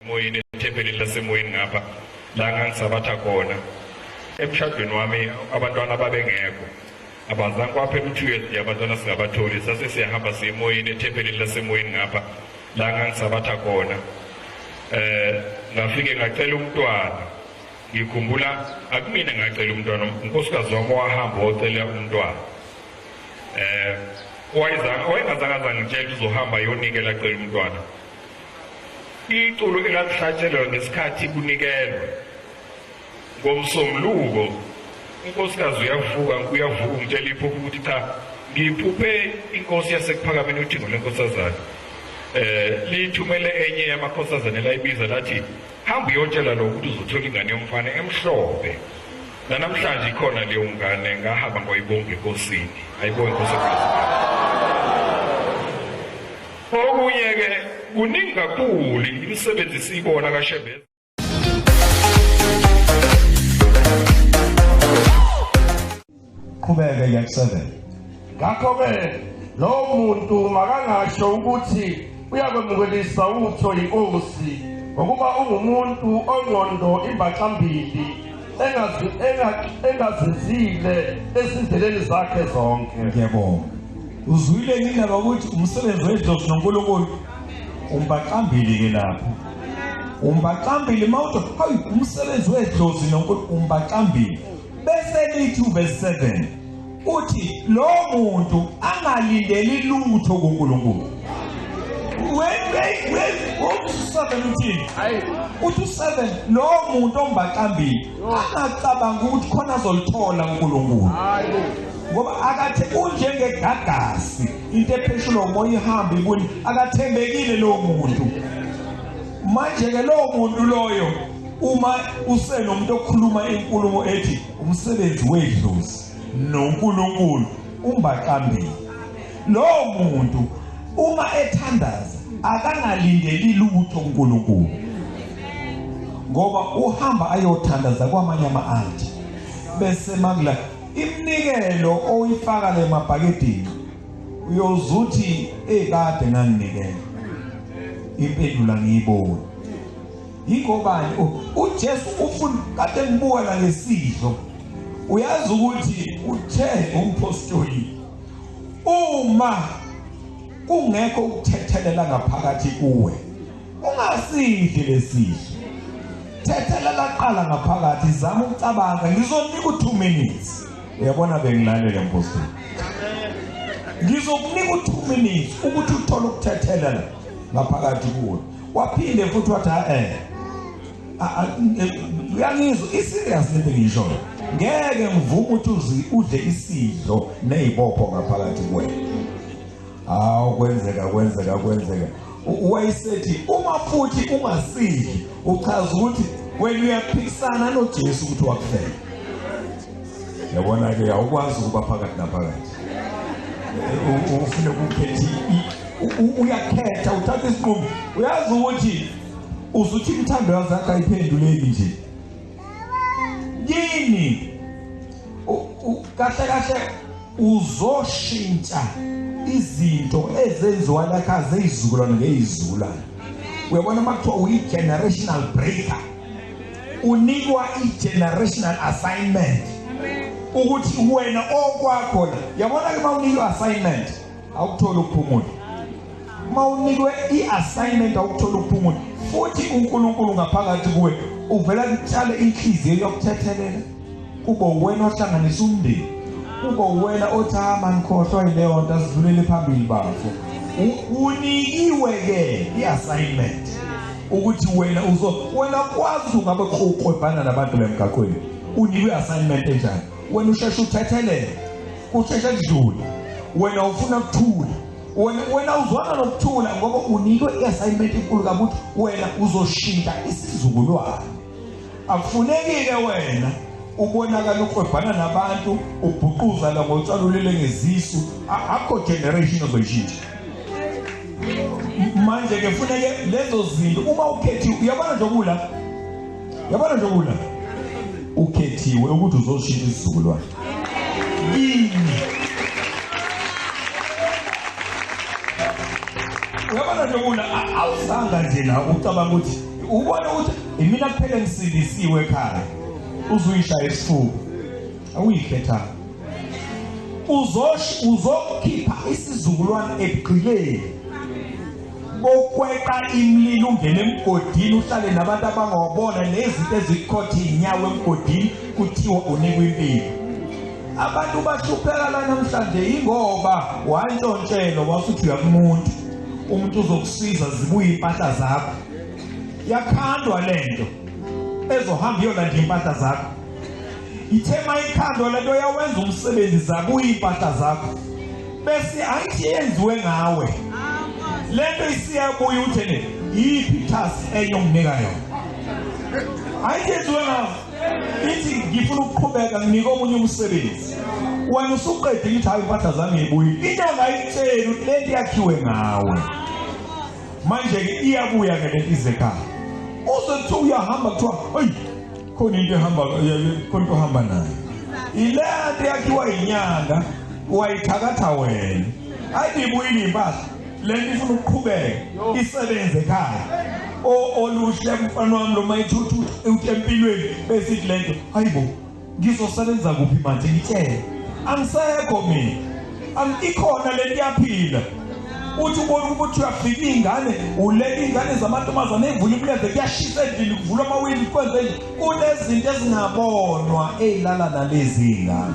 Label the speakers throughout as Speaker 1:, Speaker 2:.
Speaker 1: moyeni ethempelini lasemoyeni ngapha la ngangisabatha khona emshadweni wami abantwana babengekho abazange kwaphela u2 yabantwana singabatholi sase siyahamba siyemoyeni ethempelini lasemoyeni ngapha la ngangisabatha khona ngafike ngacela umntwana ngikhumbula akumina ngacela umntwana unkosikazi wami wahamba wocela umntwana wayengazange ngitshela uzohamba yonikela acela umntwana iculo elalihlatshelwa ngesikhathi kunikelwa ngomsombuluko unkosikazi uyavuka ngitshela iphupho ukuthi cha ngiphuphe inkosi yasekuphakameni uThixo lenkosazana lithumele enye yamakhosazana layibiza lathi hamba uyotshela lo ukuthi uzothola ingane yomfana emhlophe namhlanje ikhona leyo ngane ngahamba ngoyibonga enkosini ayibonga inkosikazi okunye ke kuningi kakhulu imisebenzi siyibona kaShebeza
Speaker 2: qhubeka yak7
Speaker 3: ngakho ke lo muntu makangasho ukuthi uyakwemukelisa utho inkosi ngokuba ungumuntu ongqondo imbaxambili engazizile ezindleleni zakhe zonke.
Speaker 2: Ngiyabonga. Uzwile indaba ukuthi umsebenzi wedlozi noNkulunkulu umbaxambili ke lapho. Umbaxambili mawuthi hayi umsebenzi wedlozi noNkulunkulu umbaxambili. Bese lithi verse 7 uthi lo muntu angalindeli lutho kuNkulunkulu. Wait, 17 uthi 7 lo muntu ombaxambili angacabanga ukuthi khona azolithola uNkulunkulu ngoba akathe unjengegagasi into epheshulwa umoya ihamba ibuni akathembekile lo muntu manje ke lo muntu loyo uma usenomuntu okhuluma inkulumo ethi umsebenzi wedlozi noNkulunkulu umbaxambili lo muntu uma ethandaza akangalindeli lutho kuNkulunkulu ngoba uhamba ayothandaza kwamanye ama-anti bese makula iminikelo oyifaka le mabhakedeni uyozuthi ekade nganginikela impendula ngiyibona yingobani uJesu ufuna kade ngibuka la ngesidlo uyazi ukuthi uthe umpostoli uma kungekho ukuthethelela ngaphakathi kuwe ungasidli lesidlo thethelela qala ngaphakathi zama ukucabanga ngizonika u2 minutes uyabona bengilalela mpostoli ngizokunika u2 minutes ukuthi uthole ukuthethelela ngaphakathi kuwe waphinde futhi wathi uyangizwa iserious lento ngisho ngeke ngivume ukuthi udle isidlo nezibopho ngaphakathi kuwe kwenzeka wayesethi uma futhi ungasidli uchaza ukuthi wena uyaphikisana noJesu ukuthi wakufela yabona ke awukwazi ukuba phakathi naphakathi ufune ukukhetha uyakhetha uthatha isinqumo uyazi ukuthi uzuthi imithando yakho ayiphenduleki nje yini kahle uzoshintsha izinto ezenziwa lakha zeyizukulwane ngeyizukulwane uyabona makuthiwa uyi-generational breaker unikwa i-generational assignment ukuthi wena okwakho la yabona ke mawunikwe assignment awukuthola ukuphumula mawunikwe i-assignment awukuthola ukuphumula futhi uNkulunkulu ngaphakathi kuwe uvela kutshale inhliziyo yokuthethelela kube wena ohlanganisa umndeni kube wena othi mani khohlwa yileyo nto asidlulele phambili bafo unikiwe ke i-assignment ukuthi wena kwazi ungabe uqhubhana nabantu bemgaqweni unikwe i-assignment enjani wena usheshe uthethelele usheshe kudlule wena ufuna ukuthula wena uzwana nokuthula ngoba unikwe i-assignment enkulu kabuthi wena uzoshintsha isizukulwane akufuneki-ke wena ubonakala uqhubhana nabantu ubhuquza la ngotshalulele ngezisu akho generation ozoyishintsha manje ke kufuneke lezo zinto uma ukhethiwe uyabona nje ukula ukhethiwe ukuthi uzoshintsha isizukulwane yini uyabona nje ukula awusanga nje la ucabanga ukuthi ubona ukuthi mina kuphela ngisindisiwe ekhaya uzuyishaya isifuba awuyikhetha uzokhipha isizukulwane eqhileni bokweqa imlilo ungene emgodini uhlale nabantu abangawabona nezinto ezikhothi inyawo emgodini kuthiwa unikwe impilo abantu bashupheka la namhlanje ingoba wantshontshelo wasuthi uyakumuntu umuntu uzokusiza zibuye impahla zakho yakhandwa lento ezohamba iyolanda impahla zakho ithema ikhandwa lento yawenza umsebenzi zabuye impahla zakho bese ayithi yenziwe ngawe lento isiyabuye uthene yiphi ithasi enyokunika yona ayithi yenziwe ngawe ithi ngifuna ukuqhubeka nginika omunye umsebenzi wena usuqedile ithi hayi impahla zami ibuye into ngayitshela ukuthi lento yakhiwe ngawe manje ke iyabuya ke lento izekhaya uzothi uyahamba kuthiwa hey khona into ehamba konto hamba nayo ile nto yakhiwa inyanga wayithakatha wena ayibuyile impahla lento ifuna ukuqhubeka isebenze ekhaya oluhle mfana wami lo mayithuthu empilweni bese ithi lento hayibo ngizosebenza kuphi manje ngitshela angisekho mina ikhona lento yaphila uthi ubona ukuthi uyafika ingane ulele ingane zamantombazane evula imleze kuyashisa endlini kuvula amawindi kwenze nje kunezinto ezingabonwa ezilala nalezi ingane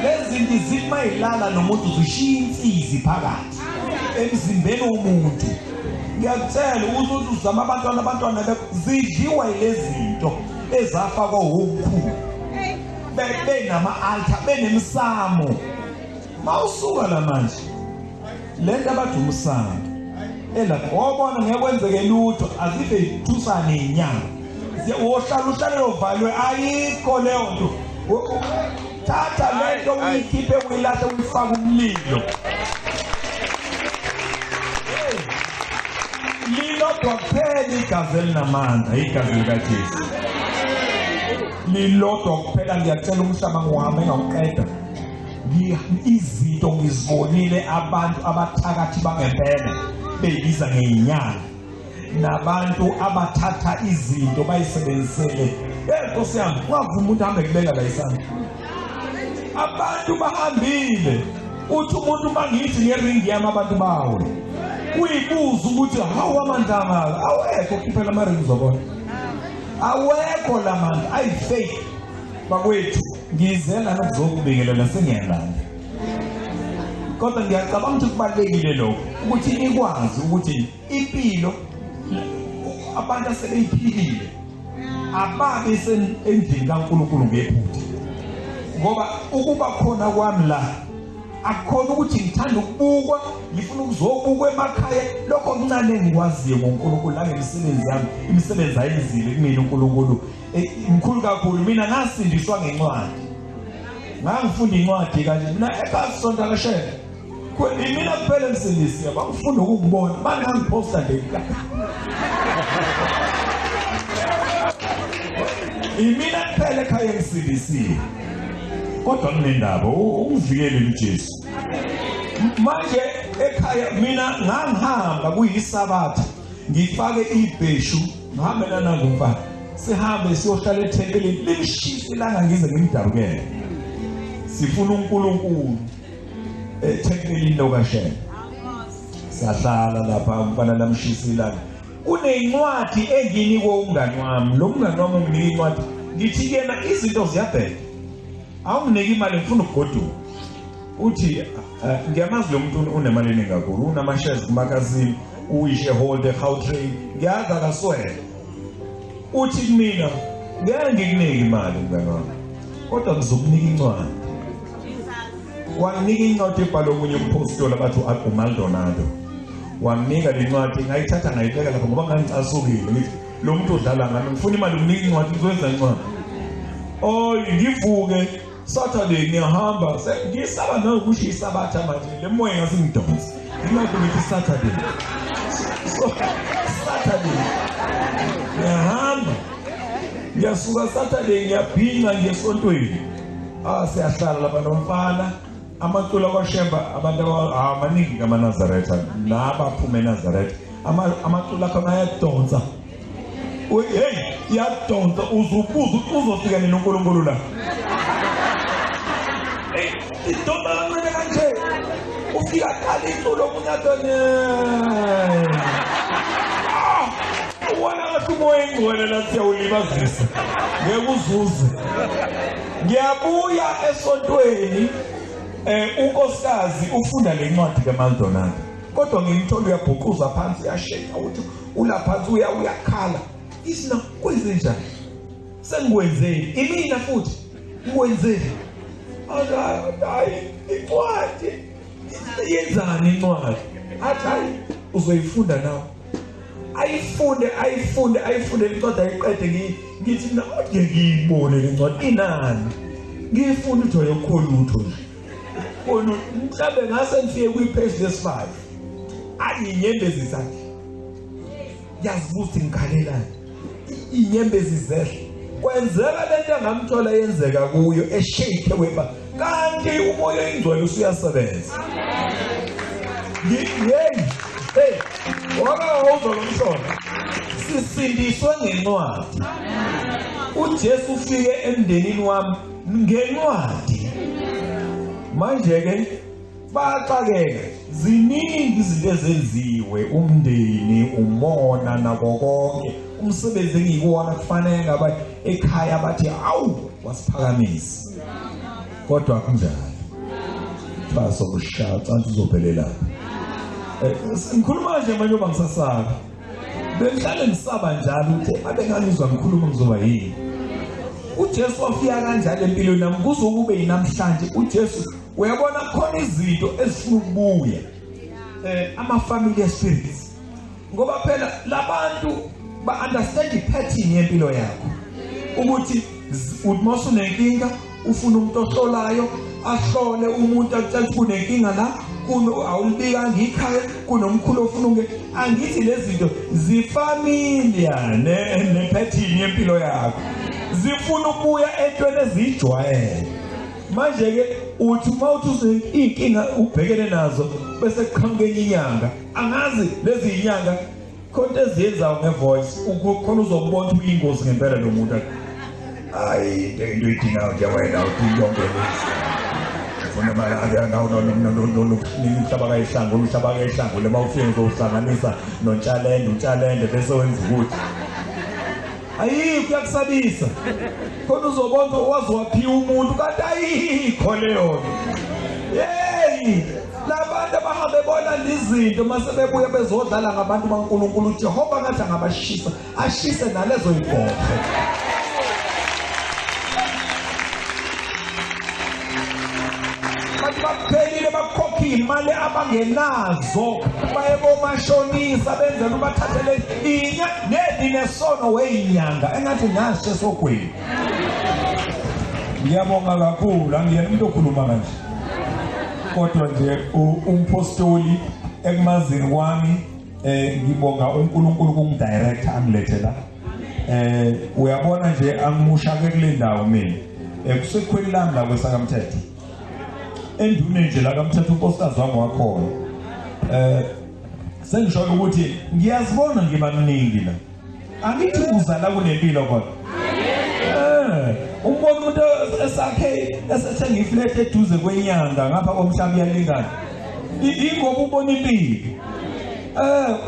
Speaker 2: lezi zinto zithi mayilala nomuntu zishiya insizi phakathi emzimbeni womuntu ngiyakutshela ukuthi uzama abantwana zidliwa yilezi zinto ezafakwa wokukhulu benama-altar benemsamo mawusuka la manje lento abathi umsamo wabona ngeke kwenzeke lutho azibe ithusane inyanga uhlale lovalwe ayikho leyo nto thatha lento uyikhiphe uyilahle uyifake umlilo lilodwa kuphela igazi elinamandla igazi likaJesu lilodwa kuphela ngiyacela umhlaba ngiwuhambe ngawuqeda izinto ngizibonile abantu abathakathi bangempela beyibiza ngeinyanga nabantu abathatha izinto bayisebenzisele Nkosi yami ungavuma umuntu ahambe kubeka la isandla abantu bahambile uthi umuntu mangithi ngeringi yami abantu bawe uyibuza ukuthi hawu amandla amala awekho kuphelele amaringi uzobona awekho lamandla ayifaith bakwethu ngizela nokuzokubingelela sengiyalanda kodwa ngiyacabanga ukuthi kubalekile lokho ukuthi ikwazi ukuthi impilo abantu asebeyiphilile ababe endlini kaNkulunkulu ngephutha ngoba ukuba khona kwami la akukhona ukuthi ngithanda ukubukwa ngifuna ukuzobukwa emakhaya lokho okuncane engikwaziyo ngoNkulunkulu la ngemisebenzi yami imisebenzi ayizile kumina uNkulunkulu imkhulu kakhulu mina ngasindiswa ngencwadi ngangifunda incwadi kanje mina ekasonto akashela mina kuphela emsindisi abangifunda ukubona bangangiphosta nje imina kuphela ekhaya emsindisiwe kodwa kunendaba uvikele uJesu manje ekhaya mina ngangihamba kuyisabatha ngifake ibheshu ngihambelana ngomfana sihambe siyohlala ethempelini limshisa ilanga ngize ngimdabukele sifuna uNkulunkulu ethempelini lokashela sahlala lapha umfana lamshisa ilanga kunencwadi enginikwe umngani wami lo mngani wami unginika incwadi ngithi kena izinto ziyabheka awunginike imali ngifuna ukugoduka uthi ngiyamazi lo muntu unemali eningi kakhulu unama-shares kumakazini uyishareholder eGautrain ngiyazi akaswele uthi kumina ngeke ngikunike imali mngani wami kodwa ngizokunika incwadi wanginika incwadi ebhalwe omunye umphostoli abathi uMaldonado wanginika le ncwadi ngayithatha ngayibeka lapha ngoba ngangicasukile ngithi lo muntu odlala ngami ngifuna imali ukunika incwadi ngizokwenza incwadi ngivuke Saturday ngiyahamba ngisaba nokusho isabatha manje le moya ngasingidonsa nginaku ngithi Saturday ngiyahamba ngiyasuka Saturday ngiyabhinga ngesontweni siyahlala lapha nomfana amaculo kwaShemba abantu amaningi kaMaNazaretha nabaphuma eNazaretha amaculo akho ayadonsa hey iyadonsa uzubuza uzofika nini uNkulunkulu la hey idoma kancane kanje ufika qala iculo kunyatone wona ngathi umoya ingcwele la siyawulibazisa ngeke uzuze ngiyabuya esontweni unkosikazi ufunda lencwadi kaMaldonado kodwa ngimthola uyabhuquza phansi uyasheka uthi ulaphansi uyakhala isina kwenzenjani sengikwenzeni imina futhi ngikwenzeni hayi incwadi yenzani incwadi hayi uzoyifunda nawe ayifunde incwadi ayiqede ngithi mina ngiyibone lencwadi inani ngifunda ukuthi ayokholutho nje bona mhlambe ngase ngifike kwi-page lesi 5 ayinyembezi zakhe yazibuthi ngikhalelana inyembezi zehle kwenzeka lento engamthola yenzeka kuyo eshake weba kanti umoya ingcwele usuyasebenza hey waka uzolomshona sisindiswe ngencwadi uJesu ufike emndenini wami ngencwadi manje ke baxakeka ziningi izinto ezenziwe umndeni umona nako konke umsebenzi engikuwona kufanele ngaba ekhaya bathi awu wasiphakamisa kodwa kunjalo baso kushatha anti uzophelela ngikhuluma nje manje uma ngisasaba bengihlale ngisaba njalo ukuthi abengangizwa ngikhuluma ngizoba yini uJesu wafika kanjalo empilweni nami kuzokube yinamhlanje uJesu uyabona khona izinto ezifuna ukubuya ama-familiar spirits ngoba phela labantu ba-understand i-pattern yempilo yakho ukuthi mase unenkinga ufuna umuntu ohlolayo ahlole umuntu akutshela kunenkinga la awulibikanga ikhaya kunomkhulu ofuna angithi lezi zinto zifamiliar ne-pattern yempilo yakho zifuna ukuya entweni ezijwayele manje ke uthi mawuthi inkinga ubhekene nazo bese kuqhamuke inyanga angazi lezi inyanga khona eziyenzayo ngevoice ukhona uzokubona ukuthi uyingozi ngempela lo muntu hayi into idinga nje wena uthi yonke ufuna mara umhlaba kayihlangu umhlaba kayihlangu lema ufike uzosahlanganisa utshalende bese wenza ukuthi ayikho kuyakusabisa khona uzobona waziwaphiwa umuntu kanti ayikho leyo hey labantu abahambe bona izinto mase bebuya bezodlala ngabantu baNkulunkulu uJehova ngathi angabashisa ashise nalezo ibhokhe baphelile bakhokhile imali abangenazo baye komashonisa benzela ubathathele nesono weinyanga engathi ngashe sogwini ngiyabonga kakhulu angiyena umuntu okhuluma kanje kodwa nje umpostoli ekumazini kwami ngibonga uNkulunkulu kungidirect angilethe la uyabona nje angimusha ke kule ndawo mina kusekhweli lami la kwesakamthetho endune nje la kaMthetho unkosikazi wami wakhona sengisho ukuthi ngiyazibona ngibamningi la angithi uzala kunempilo kodwa umbona umuntu esakhe esethenga iflat eduze kwenyanga ngapha komhlaba iyalingana ingoba ubona impilo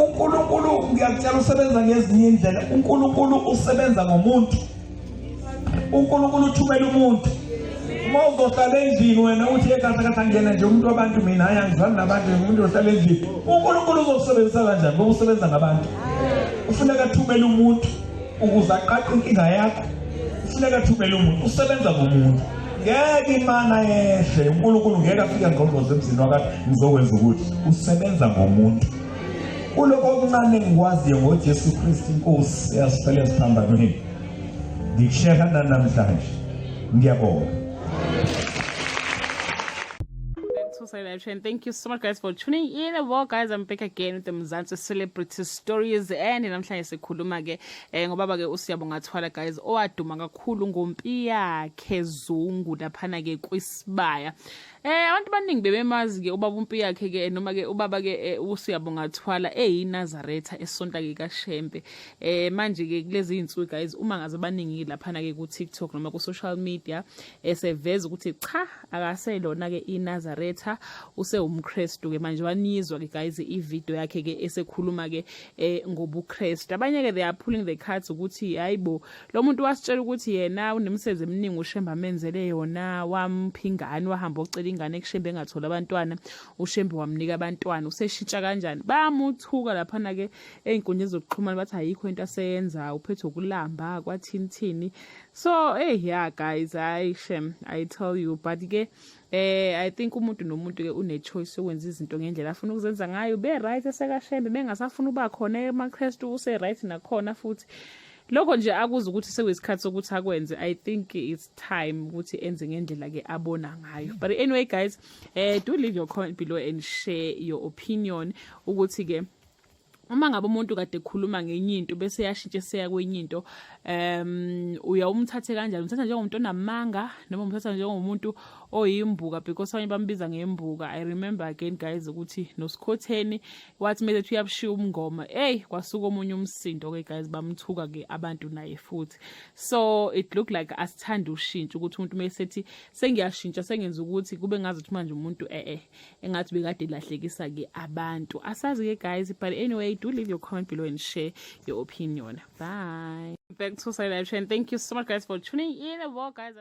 Speaker 2: uNkulunkulu ngiyakutshela usebenza ngezinye indlela uNkulunkulu usebenza ngomuntu uNkulunkulu uthumela umuntu mawuzohlala endlini wena uthi ekhatha ngena nje umuntu wabantu mina ayangizwani nabantu umuntu ohlala endlini uNkulunkulu uzosebenzisa kanjani ngoba usebenza ngabantu ufuneka athumele umuntu ukuze aqaqe inkinga yakho ufuneka athumele umuntu usebenza ngomuntu ngeke imana yehle uNkulunkulu ngeke afike ngqongqoze emzini wakhe ngizokwenza ukuthi usebenza ngomuntu kuloko okuncane engikwaziyo ngoJesu Kristu inkosi yasifela esiphambanweni ngikusheka namhlanje ngiyabonga
Speaker 4: Sorry, Live Trend. Thank you so much, guys, for tuning in. Well, guys, I'm back again with the Mzansi Celebrity Stories, and namhlanje sikhuluma ke ngoba ke uSiyabonga Thwala, guys, owaduma kakhulu ngompi yakhe Zungu laphana ke kwisibaya. Abantu abaningi bebemazi ke ubaba umpi yakhe ke noma ke ubaba ke uSiyabonga Thwala eyiNazaretha esonta ke kaShembe. Manje ke kulezi insuku, guys, uma ngaze abaningi laphana ke ku TikTok noma ku social media eseveza ukuthi cha akaselona ke iNazaretha usewumKristu ke manje wanizwa ke, guys, ivideo yakhe ke esekhuluma ke ngobuKristu. Abanye ke they are pulling the cards ukuthi hayibo lo muntu wasitshela ukuthi yena unemsebenzi eminingi uShembe amenzele yona, wamphingani wahamba ocela ingane kuShembe engathola abantwana, uShembe wamnika abantwana, useshintsha kanjani. Bamuthuka laphana ke einkundleni zokuxhumana bathi ayikho into aseyenza, uphethe ukulamba kwathini. So yeah, guys, I tell you, but ke I think umuntu nomuntu ke une choice yokwenza izinto ngendlela afuna ukuzenza ngayo. Be right esekaShembe bengasafuna uba khona emaKristu use right nakhona futhi. Lokho nje akuza ukuthi sekuyisikhathi sokuthi akwenze. I think it's time ukuthi enze ngendlela ke abona ngayo. But anyway, guys, do leave your comment below and share your opinion ukuthi ke uma ngabe umuntu kade ekhuluma ngenye into bese yashintshe seya kwenye into, uyawumthathe kanjani? Umthatha njengomuntu onamanga noma umthatha njengomuntu oyimbuka? Because abanye bambiza ngembuka. I remember again, guys, ukuthi noSikhotheni wathi mase uyabushiya umngoma, kwasuka omunye umsindo ke, guys, bamthuka ke abantu naye futhi. So it look like asithanda ushintsho ukuthi umuntu mesethi sengiyashintsha sengenza ukuthi kube ngazi ukuthi manje umuntu engathi bekade lahlekisa ke abantu. Asazi ke, guys, but anyway, do leave your comment below and share your opinion. Bye. Back to Live Trend. Thank you so much, guys, for tuning in. Well, guys,